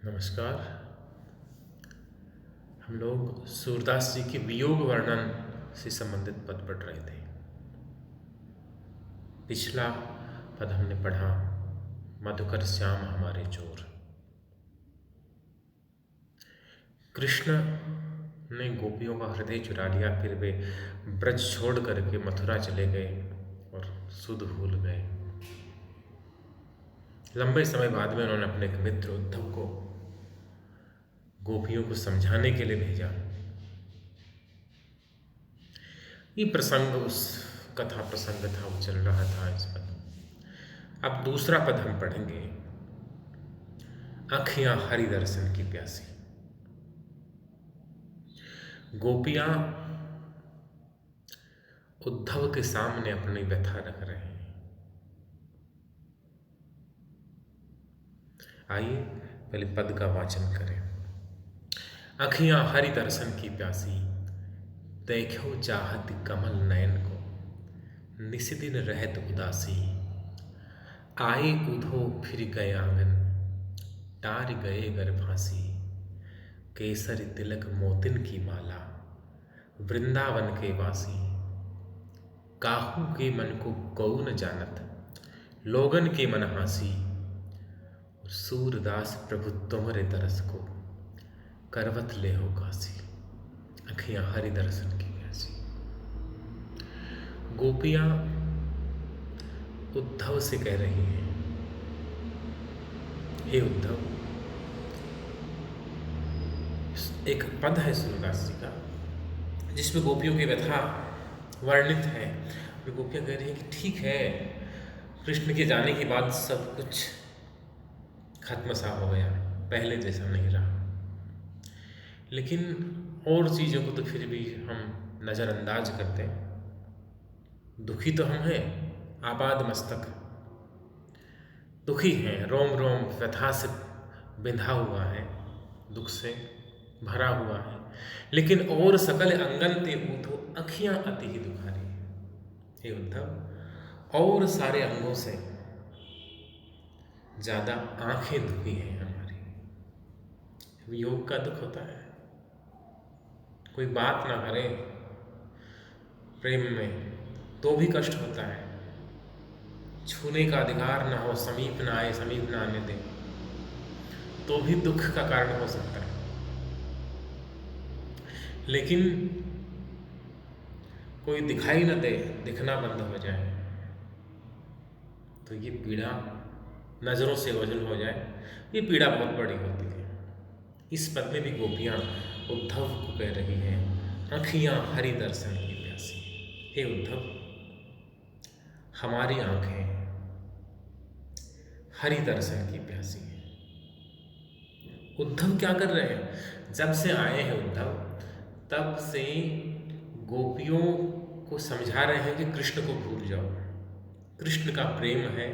नमस्कार। हम लोग सूरदास जी के वियोग वर्णन से संबंधित पद पढ़ रहे थे। पिछला पद हमने पढ़ा, मधुकर श्याम हमारे चोर। कृष्ण ने गोपियों का हृदय चुरा लिया, फिर वे ब्रज छोड़ करके मथुरा चले गए और सुध भूल गए। लंबे समय बाद में उन्होंने अपने एक मित्र उद्धव को गोपियों को समझाने के लिए भेजा। ये प्रसंग उस कथा प्रसंग था, वो चल रहा था इस पद में। अब दूसरा पद हम पढ़ेंगे, आँखियां हरि दर्शन की प्यासी। गोपियां उद्धव के सामने अपनी व्यथा रख रहे हैं। आइए पहले पद का वाचन करें। आँखियां हरि दर्शन की प्यासी, देखो चाहत कमल नयन को, निस्दिन रहत उदासी। आए उधो फिर गए आंगन, टार गए गर्भासी। केसर तिलक मोतिन की माला, वृंदावन के वासी। काहू के मन को कौ न जानत, लोगन के मन हासी। सूरदास प्रभु तुम्हारे तरस को, करवत ले हो काशी। अखियां हरि दर्शन की प्यासी। गोपियां उद्धव से कह रही हैं, हे उद्धव। एक पद है सूरदास जी का जिसमें गोपियों की व्यथा वर्णित है। और गोपियां कह रही हैं कि ठीक है, कृष्ण के जाने के बाद सब कुछ खत्म सा हो गया, पहले जैसा नहीं रहा। लेकिन और चीज़ों को तो फिर भी हम नज़रअंदाज करते हैं। दुखी तो हम हैं, आपाद मस्तक दुखी हैं, रोम रोम व्यथा से बिंधा हुआ है, दुख से भरा हुआ है। लेकिन और सकल अंगन ते ऊधो, अखियां अति ही दुखारी। हे उद्धव, और सारे अंगों से ज़्यादा आंखें दुखी हैं हमारी। वियोग का दुख होता है, कोई बात ना करे प्रेम में तो भी कष्ट होता है। छूने का अधिकार ना हो, समीप ना आए, समीप ना आने दे, तो भी दुख का कारण हो सकता है। लेकिन कोई दिखाई न दे, दिखना बंद हो जाए, तो ये पीड़ा नज़रों से ओझल हो जाए, ये पीड़ा बहुत बड़ी होती है। इस पद में भी गोपियाँ उद्धव को कह रही हैं, आँखियाँ हरि दर्शन की प्यासी। हे उद्धव, हमारी आँखें हरि दर्शन की प्यासी हैं। उद्धव क्या कर रहे हैं? जब से आए हैं उद्धव, तब से गोपियों को समझा रहे हैं कि कृष्ण को भूल जाओ, कृष्ण का प्रेम है,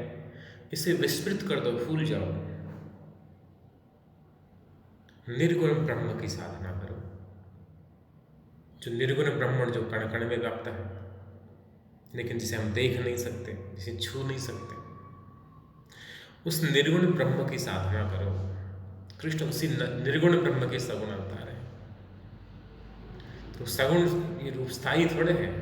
इसे विस्मृत कर दो, भूल जाओ। निर्गुण ब्रह्म की साधना करो। जो निर्गुण ब्रह्मण जो कण कण में व्याप्त है, लेकिन जिसे हम देख नहीं सकते, जिसे छू नहीं सकते, उस निर्गुण ब्रह्म की साधना करो। कृष्ण उसी निर्गुण ब्रह्म के सगुण अवतार है। तो सगुण ये रूप स्थायी थोड़े हैं।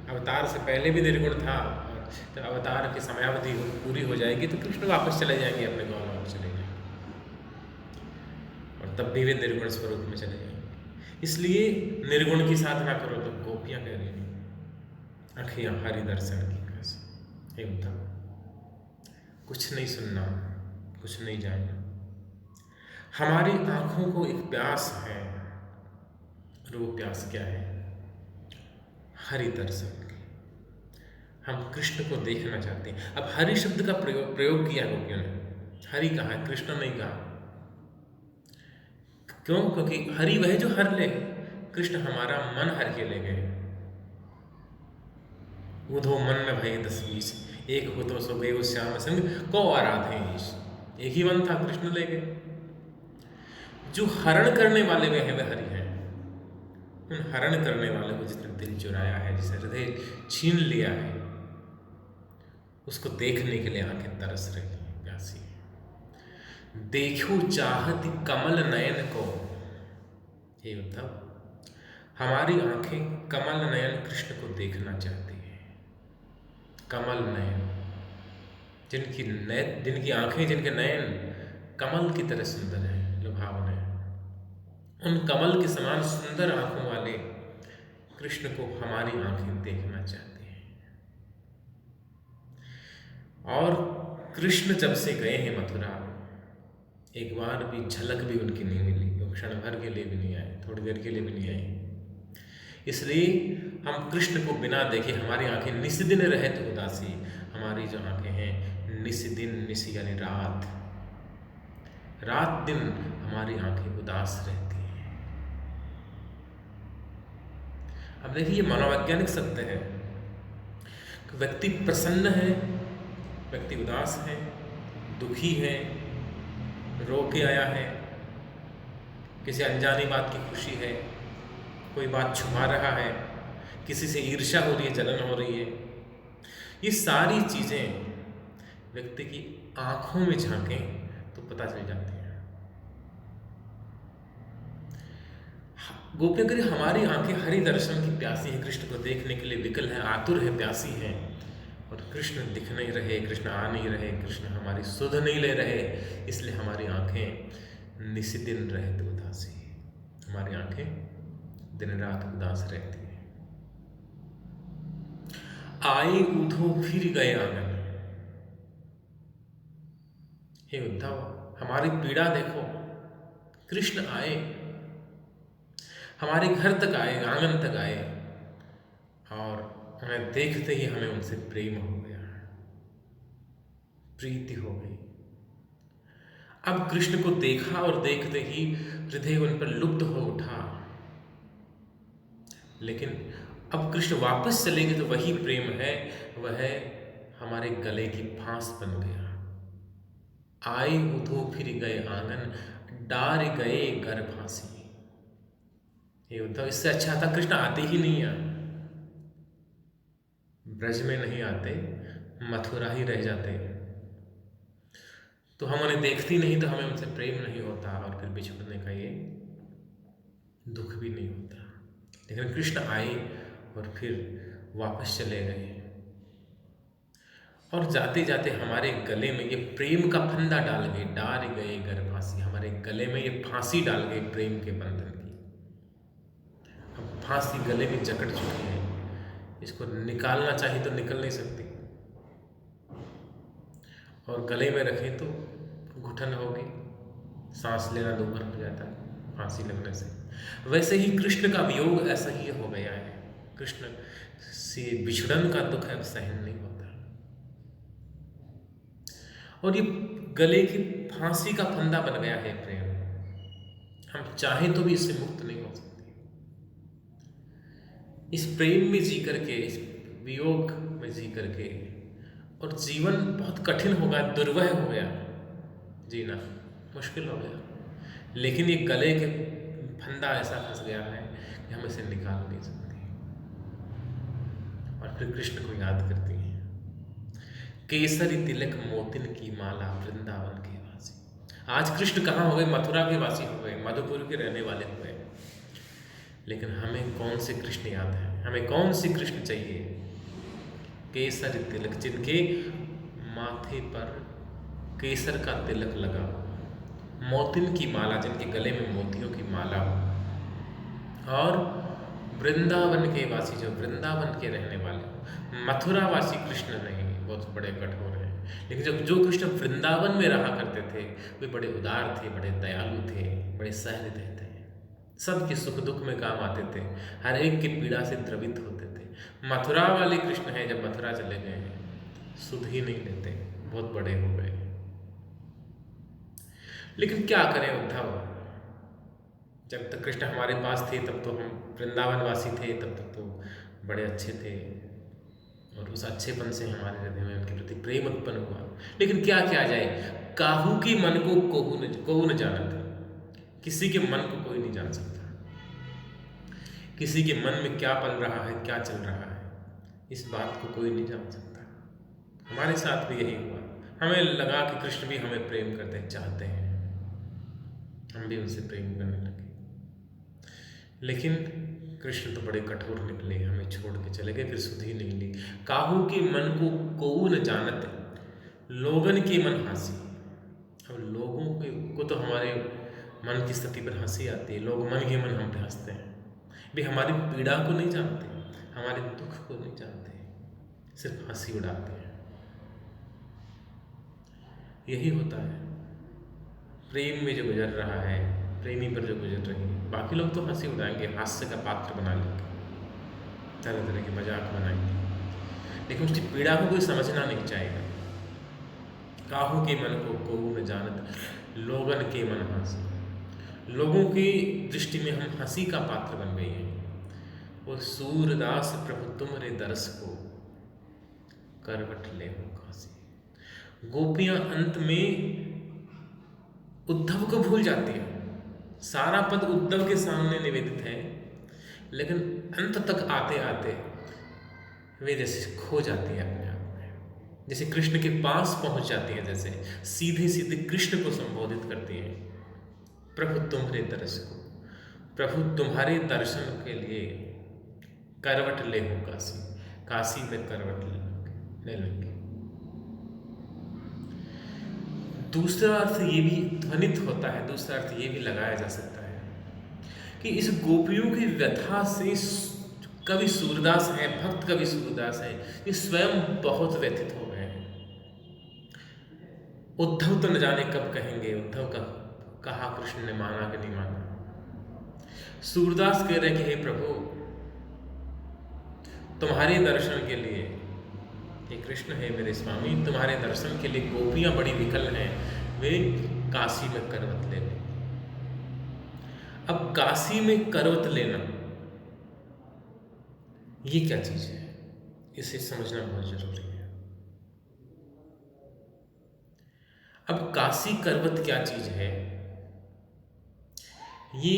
अवतार से पहले भी निर्गुण था, और जब अवतार की समयावधि पूरी हो जाएगी तो कृष्ण वापस चले जाएंगे, अपने गाँव वापस चले जाएंगे, और तब भी वे निर्गुण स्वरूप में चले जाएंगे। इसलिए निर्गुण की साधना करो। तो गोपियाँ कह रही हैं, अखियाँ हरि दर्शन की प्यासी। हे उद्धव, कुछ नहीं सुनना, कुछ नहीं जानना। हमारी आंखों को एक प्यास है, और वो प्यास क्या है? हरि दर्शन की। हम कृष्ण को देखना चाहते हैं। अब हरि शब्द का प्रयोग किया गोपियों ने, हरि कहा, कृष्ण नहीं कहा। क्यों? क्योंकि हरि वह जो हर ले, कृष्ण हमारा मन हर के ले गए। उधो मन न भय 10-20, एक हो तो सो गए श्याम संग, को आराधे ईश। एक ही मन था, कृष्ण ले गए। जो हरण करने वाले वे हैं, वह हरि हैं। उन हरण करने वाले को जिसने दिल चुराया है, जिसे हृदय छीन लिया है, उसको देखने के लिए आंखें तरस रही हैं, प्यासी है। देखो चाहत कमल नयन को। हे उद्धव, हमारी आंखें कमल नयन कृष्ण को देखना चाहती हैं। कमल नयन, जिनकी आंखें, जिनके नयन कमल की तरह सुंदर हैं, लुभावन हैं, उन कमल के समान सुंदर आंखों वाले कृष्ण को हमारी आंखें देखना चाहती हैं। और कृष्ण जब से गए हैं मथुरा, एक बार भी झलक भी उनकी नहीं मिली, वो क्षण भर के लिए भी नहीं आए, थोड़ी देर के लिए भी नहीं आए। इसलिए हम कृष्ण को बिना देखे, हमारी आंखें निस्दिन रहे तो उदासी, हमारी जो आंखें हैं निस्दिन, निस यानी रात, रात दिन हमारी आंखें उदास रहती हैं। अब देखिए, ये मनोवैज्ञानिक सत्य है। व्यक्ति प्रसन्न है, व्यक्ति उदास है, दुखी है, रो के आया है, किसी अनजानी बात की खुशी है, कोई बात छुपा रहा है, किसी से ईर्ष्या हो रही है, जलन हो रही है, ये सारी चीज़ें व्यक्ति की आंखों में झांकें तो पता चल जाती हैं। गोपियों कह रही, हमारी आंखें हरि दर्शन की प्यासी हैं, कृष्ण को देखने के लिए विकल है, आतुर है, प्यासी हैं, और कृष्ण दिख नहीं रहे, कृष्ण आ नहीं रहे, कृष्ण हमारी सुध नहीं ले रहे, इसलिए हमारी आंखें निस्दिन रहती उदासी, हमारी आंखें दिन रात उदास रहती हैं। आए उधो फिर गए आंगन। हे उद्धव, हमारी पीड़ा देखो, कृष्ण आए, हमारे घर तक आए, आंगन तक आए, और हमें देखते ही हमें उनसे प्रेम हो गया, प्रीति हो गई। अब कृष्ण को देखा और देखते ही हृदय उन पर लुप्त हो उठा, लेकिन अब कृष्ण वापस चलेंगे तो वही प्रेम है, वह हमारे गले की फांस बन गया। आए उधो फिर गए आंगन, डार गए घर फांसी। ये उद्धव, इससे अच्छा था कृष्ण आते ही नहीं, ब्रज में नहीं आते, मथुरा ही रह जाते, तो हम उन्हें देखती नहीं, तो हमें उनसे प्रेम नहीं होता, और फिर बिछुड़ने का ये दुख भी नहीं होता। लेकिन कृष्ण आए और फिर वापस चले गए, और जाते जाते हमारे गले में ये प्रेम का फंदा डाल गए, डाल गए घर फांसी, हमारे गले में ये फांसी डाल गए प्रेम के बंधन की। अब फांसी गले में जकड़ चुकी है, इसको निकालना चाहिए तो निकल नहीं सकती, और गले में रखें तो घुटन होगी, सांस लेना दुभर हो जाता है फांसी लगने से। वैसे ही कृष्ण का वियोग ऐसा ही हो गया है, कृष्ण से बिछड़न का दुख अब सहन नहीं होता, और ये गले की फांसी का फंदा बन गया है प्रेम। हम चाहें तो भी इससे मुक्त नहीं हो सकते। इस प्रेम में जी करके, इस वियोग में जी करके, और जीवन बहुत कठिन हो गया, दुर्वह हो गया, जीना मुश्किल हो गया, लेकिन ये गले के फंदा ऐसा फंस गया है कि हम इसे निकाल नहीं सकते। और फिर कृष्ण को याद करती हैं, केसरी तिलक मोतिन की माला वृंदावन के वासी। आज कृष्ण कहाँ हो गए? मथुरा के वासी हो गए, मधुपुर के रहने वाले हो गए, लेकिन हमें कौन से कृष्ण याद है? हमें कौन से कृष्ण चाहिए? केसर तिलक, जिनके माथे पर केसर का तिलक लगा, मोतिन की माला, जिनके गले में मोतियों की माला, और वृंदावन के वासी, जो वृंदावन के रहने वाले। मथुरा वासी कृष्ण नहीं, बहुत बड़े कठोर हैं, लेकिन जब जो कृष्ण वृंदावन में रहा करते थे वे बड़े उदार थे, बड़े दयालु थे, बड़े सहृदय थे, सबके सुख दुख में काम आते थे, हर एक की पीड़ा से द्रवित होते थे। मथुरा वाले कृष्ण हैं, जब मथुरा चले गए हैं सुध ही नहीं लेते, बहुत बड़े हो गए। लेकिन क्या करें उद्धव, जब तक कृष्ण हमारे पास थे तब तो हम वृंदावनवासी थे, तब तक तो बड़े अच्छे थे, और उस अच्छेपन से हमारे हृदय में उनके प्रति प्रेम उत्पन्न हुआ। लेकिन क्या किया जाए, काहू की मन को कोहू न जानत, किसी के मन को कोई नहीं जान सकता, किसी के मन में क्या पल रहा है, क्या चल रहा है, इस बात को कोई नहीं जान सकता। हमारे साथ भी यही हुआ, हमें लगा कि कृष्ण भी हमें प्रेम करते हैं, चाहते हैं, हम भी उनसे प्रेम करने लगे। लेकिन कृष्ण तो बड़े कठोर निकले, हमें छोड़ के चले गए, फिर सुध ही नहीं ली। काहू के मन को न जानत, लोगन के मन हंसी। अब लोगों के को तो हमारे मन की स्थिति पर हंसी आती है, लोग मन ही मन हम पे हंसते हैं। वे हमारी पीड़ा को नहीं जानते, हमारे दुख को नहीं जानते, सिर्फ हंसी उड़ाते हैं। यही होता है प्रेम में जो गुजर रहा है, प्रेमी पर जो गुजर रही है। बाकी लोग तो हंसी उड़ाएंगे, हास्य का पात्र बना लेंगे, तरह तरह के मजाक बनाएंगे, लेकिन उसकी पीड़ा को कोई समझना नहीं चाहेगा। काहू के मन को न जानत, लोगन के मन हंसी। लोगों की दृष्टि में हम हंसी का पात्र बन गए हैं। वो सूरदास प्रभु तुमरे दरस को, करवट ले हो काशी। गोपियां अंत में उद्धव को भूल जाती है। सारा पद उद्धव के सामने निवेदित है, लेकिन अंत तक आते आते वे जैसे खो जाती है अपने आप में, जैसे कृष्ण के पास पहुंच जाती है, जैसे सीधे सीधे कृष्ण को संबोधित करती है। प्रभु तुम्हारे दर्श को, प्रभु तुम्हारे दर्शन के लिए करवट ले हो काशी, काशी में करवट ले लेंगे। दूसरा अर्थ ये भी ध्वनित होता है, दूसरा अर्थ ये भी लगाया जा सकता है कि इस गोपियों की व्यथा से कवि सूरदास है, भक्त कवि सूरदास है, ये स्वयं बहुत व्यथित हो गए हैं। उद्धव तो न जाने कब कहेंगे, उद्धव का कहा कृष्ण ने माना कि नहीं माना। सूरदास कह रहे कि हे प्रभु, तुम्हारे दर्शन के लिए, हे कृष्ण है मेरे स्वामी, तुम्हारे दर्शन के लिए गोपियां बड़ी विकल हैं, वे काशी में करवट ले लें। अब काशी में करवट लेना ये क्या चीज है, इसे समझना बहुत जरूरी है। अब काशी करवट क्या चीज है, ये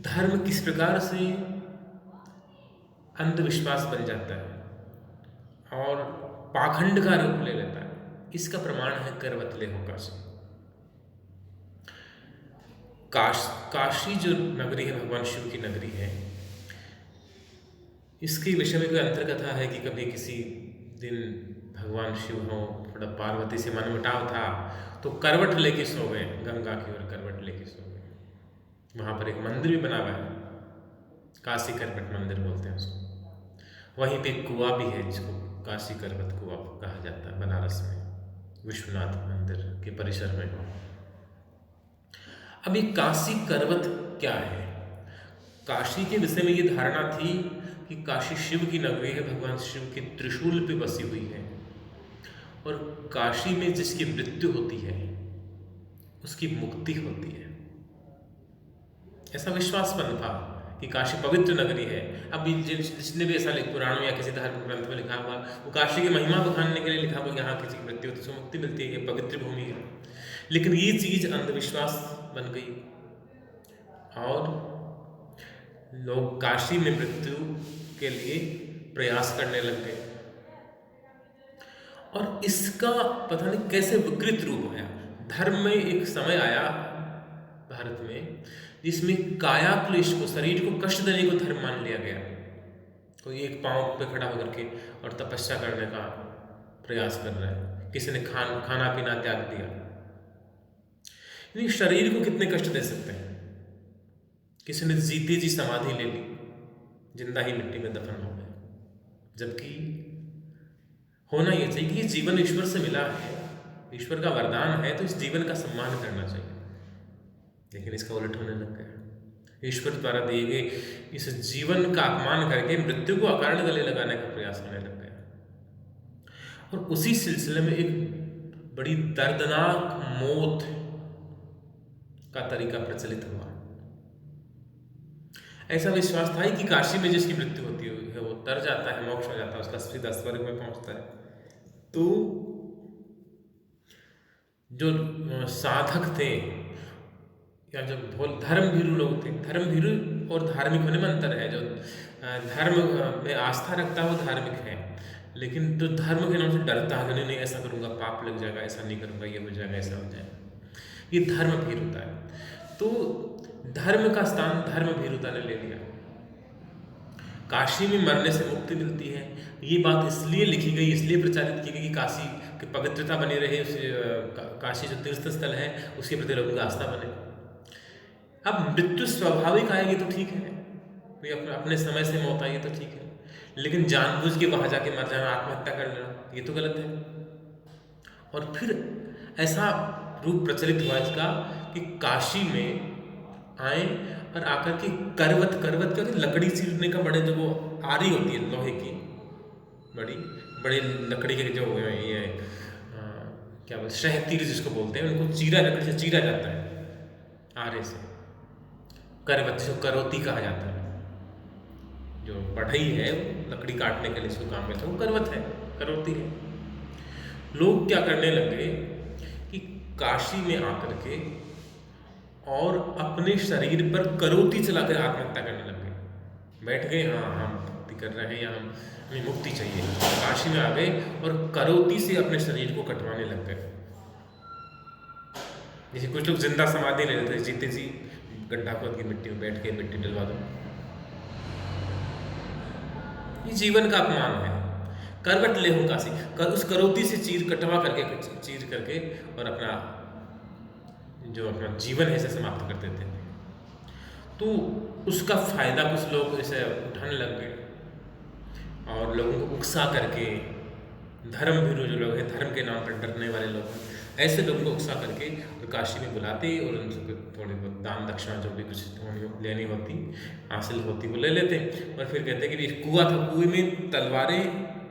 धर्म किस प्रकार से अंधविश्वास बन जाता है और पाखंड का रूप ले लेता है, इसका प्रमाण है करवट ले हो काशी। काशी जो नगरी है भगवान शिव की नगरी है, इसके विषय में कोई अंतर कथा है कि कभी किसी दिन भगवान शिव हो, थोड़ा पार्वती से मनमुटाव था तो करवट लेके सो गए, गंगा की ओर करवट लेके सो गए। वहां पर एक मंदिर भी बना हुआ है, काशी करवट मंदिर बोलते हैं उसको। वहीं पे एक कुआं भी है जिसको काशी करवट कुआं कहा जाता है, बनारस में विश्वनाथ मंदिर के परिसर में। अब ये काशी करवट क्या है? काशी के विषय में ये धारणा थी कि काशी शिव की नगरी है, भगवान शिव के त्रिशूल पे बसी हुई है, और काशी में जिसकी मृत्यु होती है उसकी मुक्ति होती है, ऐसा विश्वास बन था कि काशी पवित्र नगरी है। अब जिसने भी ऐसा पुराणों या किसी धार्मिक ग्रंथ में लिखा हुआ, वो काशी की महिमा बखानने के लिए लिखा हुआ, यहाँ किसी की मृत्यु होती है उसको मुक्ति मिलती है, ये पवित्र भूमि है। लेकिन ये चीज अंधविश्वास बन गई और लोग काशी में मृत्यु के लिए प्रयास करने लग गए, और इसका पता नहीं कैसे विकृत रूप आया। धर्म में एक समय आया भारत में जिसमें काया क्लेश को, शरीर को कष्ट देने को धर्म मान लिया गया। कोई एक पांव पे खड़ा होकर के और तपस्या करने का प्रयास कर रहा है, किसी ने खाना पीना त्याग दिया। यानी शरीर को कितने कष्ट दे सकते हैं। किसी ने जीते जी समाधि ले ली, जिंदा ही मिट्टी में दफन हो गए, जबकि होना ये चाहिए कि ये जीवन ईश्वर से मिला है, ईश्वर का वरदान है, तो इस जीवन का सम्मान करना चाहिए। लेकिन इसका उलट होने लग गया। ईश्वर द्वारा दिए गए इस जीवन का अपमान करके मृत्यु को अकारण गले लगाने का प्रयास होने लग गया। और उसी सिलसिले में एक बड़ी दर्दनाक मौत का तरीका प्रचलित हुआ। ऐसा विश्वास था कि काशी में जिसकी मृत्यु होती है वो तर जाता है, मोक्ष हो जाता है, उसका सीधा स्वर्ग में पहुंचता है। तो जो साधक थे या जो धर्मभीरु लोग थे, धर्मभीरु और धार्मिक होने में अंतर है। जो धर्म में आस्था रखता है वो धार्मिक है, लेकिन जो धर्म के नाम से डरता है, नहीं ऐसा करूंगा पाप लग जाएगा, ऐसा नहीं करूंगा ये हो जाएगा, ऐसा हो जाएगा, ये धर्म भीर होता है। तो धर्म का स्थान धर्म भीरुता ने ले लिया। काशी में मरने से मुक्ति मिलती है, ये बात इसलिए लिखी गई, इसलिए प्रचारित की गई कि काशी की पवित्रता बनी रहे, काशी जो तीर्थ स्थल है उसके प्रति लोगों की आस्था बने। अब मृत्यु स्वाभाविक आएगी तो ठीक है, कोई अपने समय से मौत आई तो ठीक है, लेकिन जानबूझ के वहां जाके मर जाना, आत्महत्या कर लेना, ये तो गलत है। और फिर ऐसा रूप प्रचलित हुआ इसका कि काशी में आए और आकर के करवत क्या होती है, लकड़ी चीरने का, बड़े जो वो आरी होती है लोहे की, बड़ी बड़े लकड़ी के जो ये क्या बोलते शहतीर जिसको बोलते हैं, उनको लकड़ी से चीरा जाता है आरे से। करवत जिसको करोती कहा जाता है, जो बढ़ई है लकड़ी काटने के लिए इसको काम में था, वो करवत है, करोती है। लोग क्या करने लगे कि काशी में आकर के और अपने शरीर पर करोती चलाकर आत्महत्या करने लग गए। बैठ गए, हाँ हम भक्ति कर रहे हैं या हमें मुक्ति चाहिए, काशी में आ गए और करोती से अपने शरीर को कटवाने लग गए। जैसे कुछ लोग जिंदा समाधि ले लेते, जीते जी गड्ढा खोद के मिट्टी में बैठ के मिट्टी डलवा दो। ये जीवन का अपमान है। करवट ले हूं काशी, उस करोती से चीर करके और अपना जो अपना जीवन है इसे समाप्त कर देते थे। तो उसका फायदा कुछ लोग इसे उठाने लग गए और लोगों को उकसा करके, धर्म भीरू जो लोग हैं, धर्म के नाम पर डरने वाले लोग हैं, ऐसे लोगों को उकसा करके और काशी में बुलाते और उनसे थोड़ी बहुत दान दक्षिणा जो भी कुछ लेनी होती, हासिल होती, वो ले लेते और फिर कहते कि कुआं था, कुएं में तलवारें,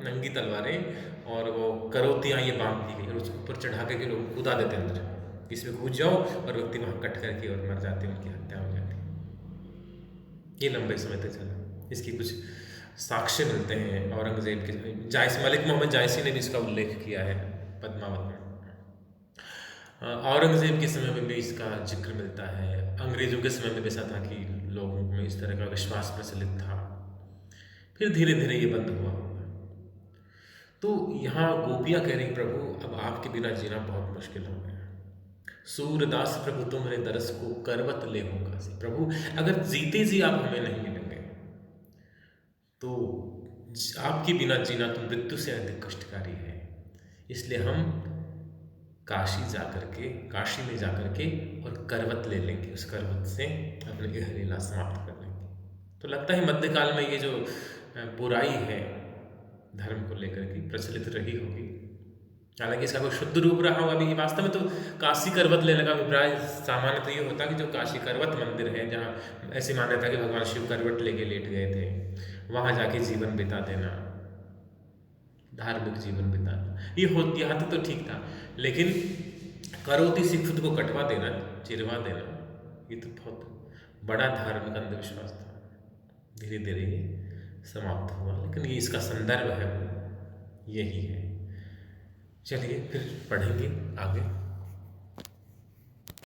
नंगी तलवारें और वो करोतियाँ ये बांध दी गई और उसके ऊपर चढ़ा करके लोग कूदा देते अंदर, इसमें कूद जाओ और व्यक्ति वहाँ कट करके और मर जाते, उनकी हत्या हो जाती। ये लंबे समय तक चला। इसकी कुछ साक्ष्य मिलते हैं औरंगजेब के, मलिक मोहम्मद जायसी ने भी इसका उल्लेख किया है पद्मावत में। औरंगजेब के समय में भी इसका जिक्र मिलता है। अंग्रेजों के समय में भी ऐसा था कि लोगों में इस तरह का विश्वास प्रचलित था, फिर धीरे धीरे ये बंद हुआ। तो यहाँ गोपियाँ कह रही, प्रभु अब आपके बिना जीना बहुत मुश्किल हो गया। सूरदास प्रभु तुम्हारे दरस को करवत ले हो काशी। प्रभु अगर जीते जी आप हमें नहीं मिलेंगे तो आपके बिना जीना तो मृत्यु से अधिक कष्टकारी है, इसलिए हम काशी में जाकर के और करवत ले लेंगे, उस करवत से अपनी यह लीला समाप्त कर लेंगे। तो लगता है मध्यकाल में ये जो बुराई है धर्म को लेकर के प्रचलित रही होगी, हालांकि इसका कोई शुद्ध रूप रहा होगा अभी वास्तव में। तो काशी करवत लेने का अभिप्राय सामान्य तो ये होता कि जो काशी करवत मंदिर है, जहाँ ऐसी मान्यता कि भगवान शिव करवट लेके लेट गए थे, वहाँ जाके जीवन बिता देना, धार्मिक जीवन बिताना, ये यहाँ तक तो ठीक था। लेकिन करोती से खुद को कटवा देना, चिरवा देना, ये तो बहुत बड़ा धार्मिक अंधविश्वास था। धीरे धीरे ये समाप्त हुआ, लेकिन ये इसका संदर्भ है, यही है। चलिए फिर पढ़ेंगे आगे।